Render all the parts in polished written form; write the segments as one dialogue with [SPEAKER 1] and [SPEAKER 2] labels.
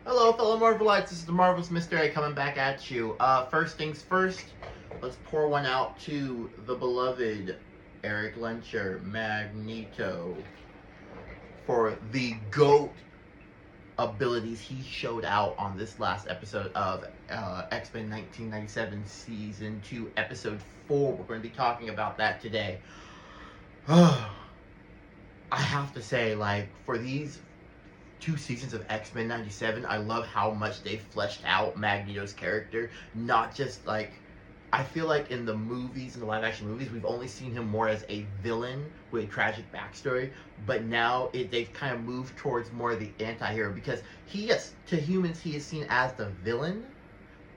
[SPEAKER 1] Hello, fellow Marvelites. This is the Marvelous Mr. A coming back at you. First things first, let's pour one out to the beloved Eric Lencher, Magneto, for the GOAT abilities he showed out on this last episode of X-Men 1997 Season 2, Episode 4. We're going to be talking about that today. I have to say, for these 2 seasons of X-Men 97, I love how much they fleshed out Magneto's character. Not just, I feel like in the movies, in the live-action movies, we've only seen him more as a villain with a tragic backstory, but now they've kind of moved towards more of the anti-hero, because to humans, he is seen as the villain,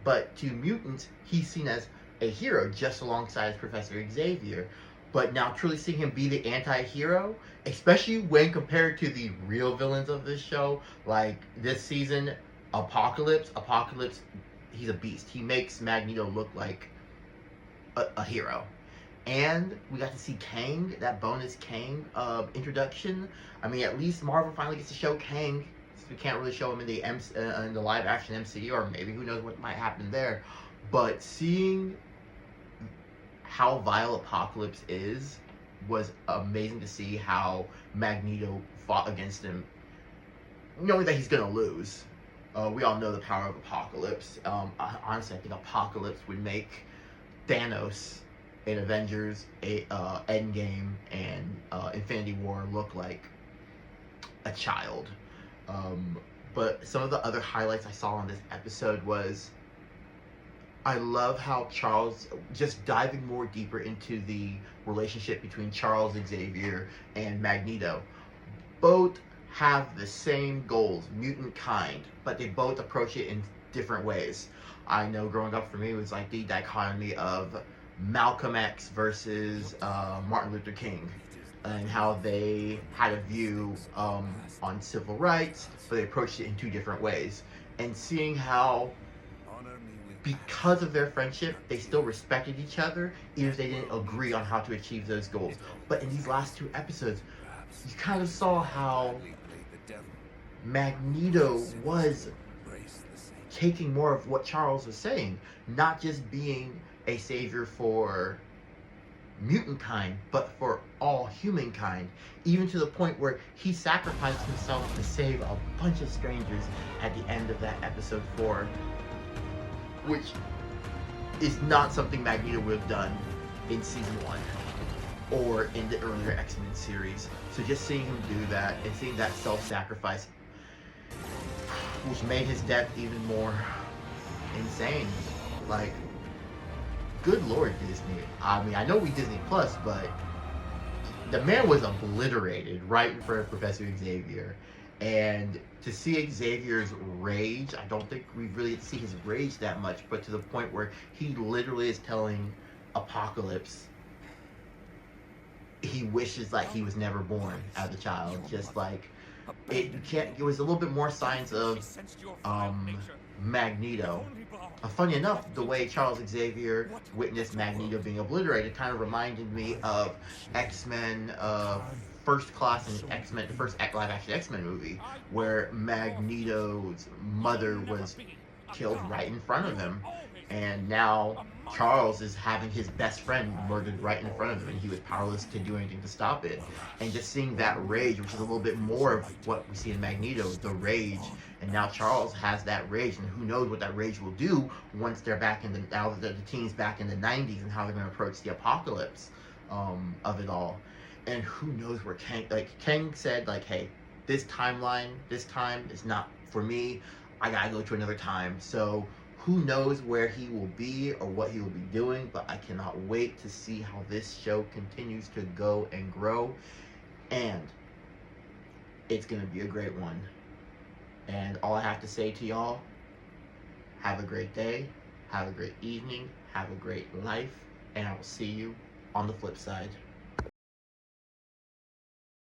[SPEAKER 1] but to mutants, he's seen as a hero, just alongside Professor Xavier. But now truly seeing him be the anti-hero, especially when compared to the real villains of this show, like this season, Apocalypse, he's a beast. He makes Magneto look like a hero. And we got to see Kang, that bonus Kang introduction. I mean, at least Marvel finally gets to show Kang. We can't really show him in the live-action MCU, or maybe who knows what might happen there. But seeing how vile Apocalypse was amazing to see. How Magneto fought against him, knowing that he's gonna lose. We all know the power of Apocalypse. Honestly, I think Apocalypse would make Thanos in Avengers, Endgame, and Infinity War look like a child. But some of the other highlights I saw on this episode was, I love how Charles, just diving more deeper into the relationship between Charles Xavier and Magneto. Both have the same goals, mutant kind, but they both approach it in different ways. I know growing up for me, it was like the dichotomy of Malcolm X versus Martin Luther King, and how they had a view on civil rights, but they approached it in two different ways. And seeing how, because of their friendship, they still respected each other, even if they didn't agree on how to achieve those goals. But in these last 2 episodes, you kind of saw how Magneto was taking more of what Charles was saying, not just being a savior for mutant kind, but for all humankind, even to the point where he sacrificed himself to save a bunch of strangers at the end of that episode 4, which is not something Magneto would have done in season 1 or in the earlier X-Men series. So just seeing him do that, and seeing that self-sacrifice, which made his death even more insane. Good Lord, Disney. I mean, I know we Disney Plus, but the man was obliterated right in front of Professor Xavier. And to see Xavier's rage, I don't think we really see his rage that much, but to the point where he literally is telling Apocalypse he wishes he was never born as a child. Just it was a little bit more signs of Magneto. Funny enough, the way Charles Xavier witnessed Magneto being obliterated kind of reminded me of X-Men First Class and X-Men, the first live-action X-Men movie, where Magneto's mother was killed right in front of him, and now Charles is having his best friend murdered right in front of him, and he was powerless to do anything to stop it. And just seeing that rage, which is a little bit more of what we see in Magneto, the rage, and now Charles has that rage, and who knows what that rage will do once they're back now that the team's back in the 90s, and how they're going to approach the apocalypse of it all. And who knows where Kang said, hey, this time is not for me. I gotta go to another time. So who knows where he will be or what he will be doing, but I cannot wait to see how this show continues to go and grow. And it's gonna be a great one. And all I have to say to y'all, have a great day, have a great evening, have a great life, and I will see you on the flip side.